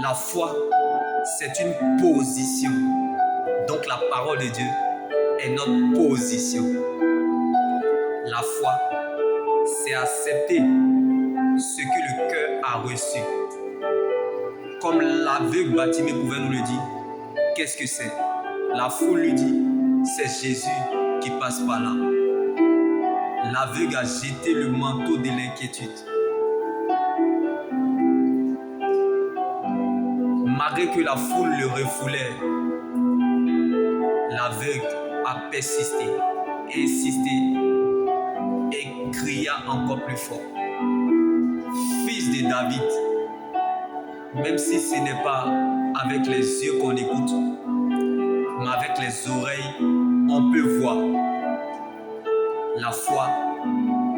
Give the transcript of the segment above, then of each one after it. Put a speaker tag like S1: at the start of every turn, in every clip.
S1: La foi, c'est une position. Donc la parole de Dieu est notre position. La foi, c'est accepter ce que le cœur a reçu. Comme l'aveugle Bartimée pouvait nous le dire, qu'est-ce que c'est? La foule lui dit, c'est Jésus qui passe par là. L'aveugle a jeté le manteau de l'inquiétude. Malgré que la foule le refoulait, l'aveugle a persisté, insisté et cria encore plus fort. Fils de David, même si ce n'est pas avec les yeux qu'on écoute, mais avec les oreilles, on peut voir. La foi,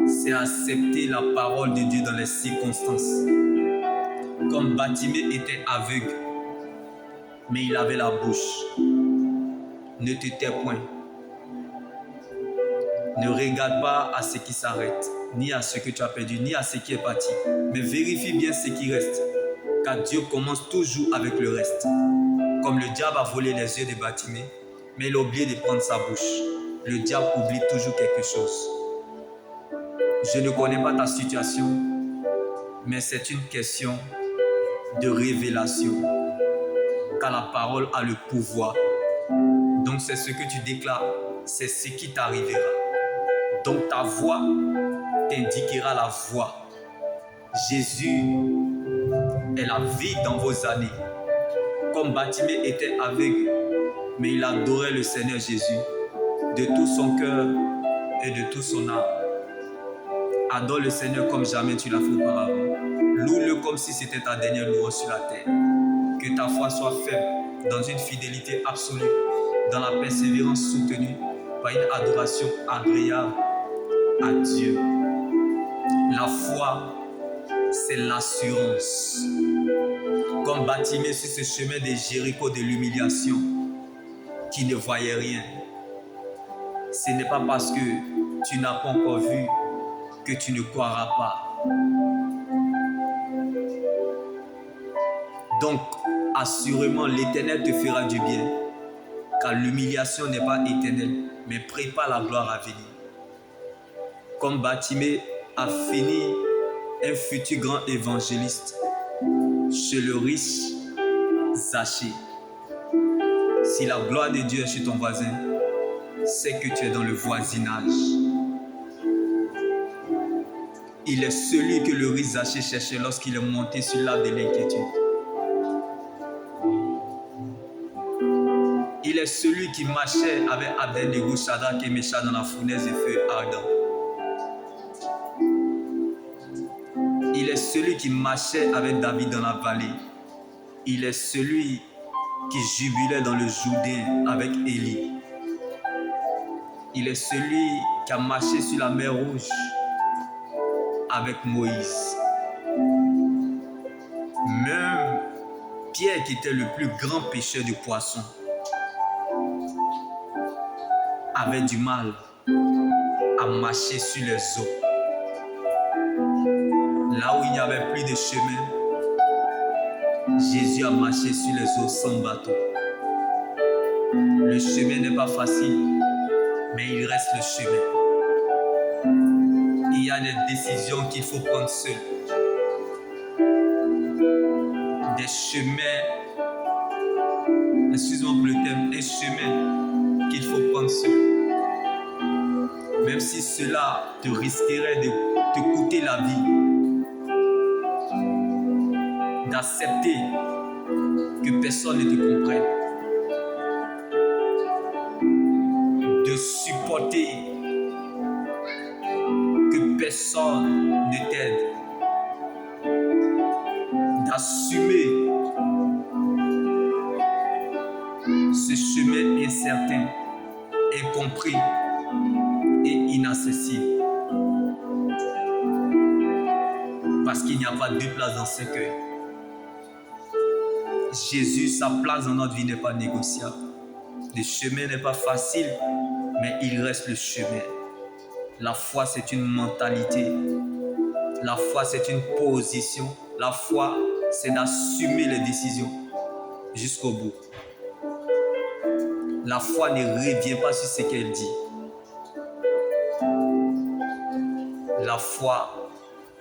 S1: c'est accepter la parole de Dieu dans les circonstances. Comme Bartimée était aveugle, mais il avait la bouche. Ne te tais point. Ne regarde pas à ce qui s'arrête, ni à ce que tu as perdu, ni à ce qui est parti. Mais vérifie bien ce qui reste, car Dieu commence toujours avec le reste. Comme le diable a volé les yeux de Bartimée, mais il a oublié de prendre sa bouche. Le diable oublie toujours quelque chose. Je ne connais pas ta situation, mais c'est une question de révélation. Car la parole a le pouvoir. Donc c'est ce que tu déclares, c'est ce qui t'arrivera. Donc ta voix t'indiquera la voie. Jésus est la vie dans vos années. Comme Bartimée était aveugle, mais il adorait le Seigneur Jésus de tout son cœur et de tout son âme. Adore le Seigneur comme jamais tu l'as fait auparavant. Loue-le comme si c'était ta dernière louange sur la terre. Que ta foi soit faible dans une fidélité absolue, dans la persévérance soutenue par une adoration agréable à Dieu. La foi, c'est l'assurance. Comme Bartimée sur ce chemin de Jéricho de l'humiliation, qui ne voyait rien. Ce n'est pas parce que tu n'as pas encore vu que tu ne croiras pas. Donc, assurément, l'Éternel te fera du bien, car l'humiliation n'est pas éternelle, mais prépare la gloire à venir. Comme Bartimée a fini un futur grand évangéliste chez le riche Zachée. Si la gloire de Dieu est chez ton voisin, c'est que tu es dans le voisinage. Il est celui que le riche Zachée cherchait lorsqu'il est monté sur l'arbre de l'inquiétude. Il est celui qui marchait avec Abednego, Shadrach et Meshach dans la fournaise de feu ardent. Il est celui qui marchait avec David dans la vallée. Il est celui qui jubilait dans le Jourdain avec Élie. Il est celui qui a marché sur la mer Rouge avec Moïse. Même Pierre, qui était le plus grand pêcheur de poissons, avait du mal à marcher sur les eaux. Là où il n'y avait plus de chemin, Jésus a marché sur les eaux sans bateau. Le chemin n'est pas facile, mais il reste le chemin. Il y a des décisions qu'il faut prendre seul. Des chemins, excuse-moi pour le terme, des chemins qu'il faut prendre seul. Même si cela te risquerait de te coûter la vie. D'accepter que personne ne te comprenne. De supporter que personne ne t'aide. D'assumer ce chemin incertain, incompris et inaccessible. Parce qu'il n'y a pas de place dans ce cœur. Jésus, sa place dans notre vie n'est pas négociable. Le chemin n'est pas facile, mais il reste le chemin. La foi, c'est une mentalité. La foi, c'est une position. La foi, c'est d'assumer les décisions jusqu'au bout. La foi ne revient pas sur ce qu'elle dit. La foi,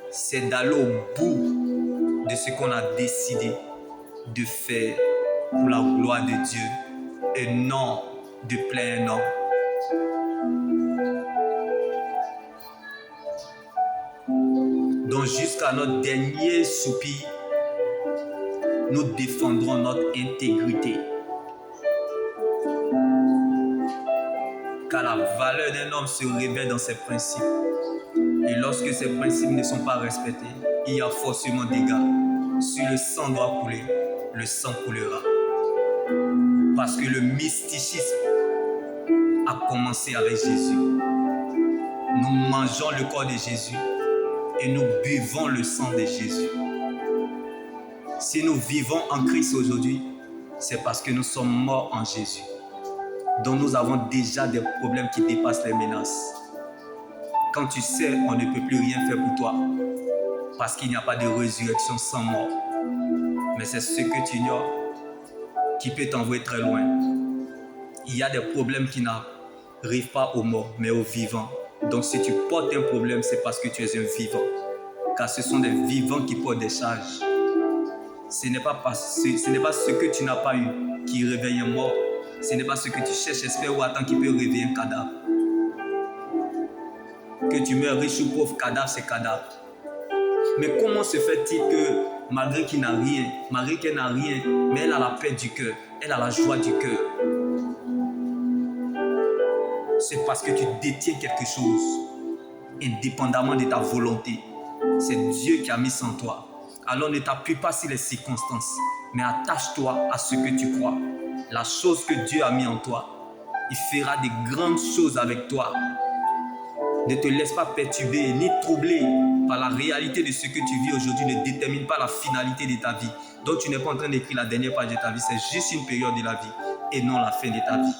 S1: c'est d'aller au bout de ce qu'on a décidé de faire pour la gloire de Dieu et non de plaire un homme. Donc jusqu'à notre dernier soupir, nous défendrons notre intégrité. Car la valeur d'un homme se révèle dans ses principes. Et lorsque ces principes ne sont pas respectés, il y a forcément des dégâts. Si le sang doit couler, le sang coulera. Parce que le mysticisme a commencé avec Jésus. Nous mangeons le corps de Jésus et nous buvons le sang de Jésus. Si nous vivons en Christ aujourd'hui, c'est parce que nous sommes morts en Jésus. Donc nous avons déjà des problèmes qui dépassent les menaces. Quand tu sais, on ne peut plus rien faire pour toi, parce qu'il n'y a pas de résurrection sans mort. Mais c'est ce que tu ignores qui peut t'envoyer très loin. Il y a des problèmes qui n'arrivent pas aux morts, mais aux vivants. Donc si tu portes un problème, c'est parce que tu es un vivant. Car ce sont des vivants qui portent des charges. Ce n'est pas ce que tu n'as pas eu qui réveille un mort. Ce n'est pas ce que tu cherches, espères ou attends qui peut réveiller un cadavre. Que tu meurs riche ou pauvre, cadavre, c'est cadavre. Mais comment se fait-il que malgré qu'elle n'a rien, mais elle a la paix du cœur, elle a la joie du cœur? C'est parce que tu détiens quelque chose, indépendamment de ta volonté. C'est Dieu qui a mis ça en toi. Alors ne t'appuie pas sur les circonstances, mais attache-toi à ce que tu crois. La chose que Dieu a mis en toi, il fera des grandes choses avec toi. Ne te laisse pas perturber ni troubler par la réalité de ce que tu vis aujourd'hui. Ne détermine pas la finalité de ta vie. Donc tu n'es pas en train d'écrire la dernière page de ta vie. C'est juste une période de la vie et non la fin de ta vie.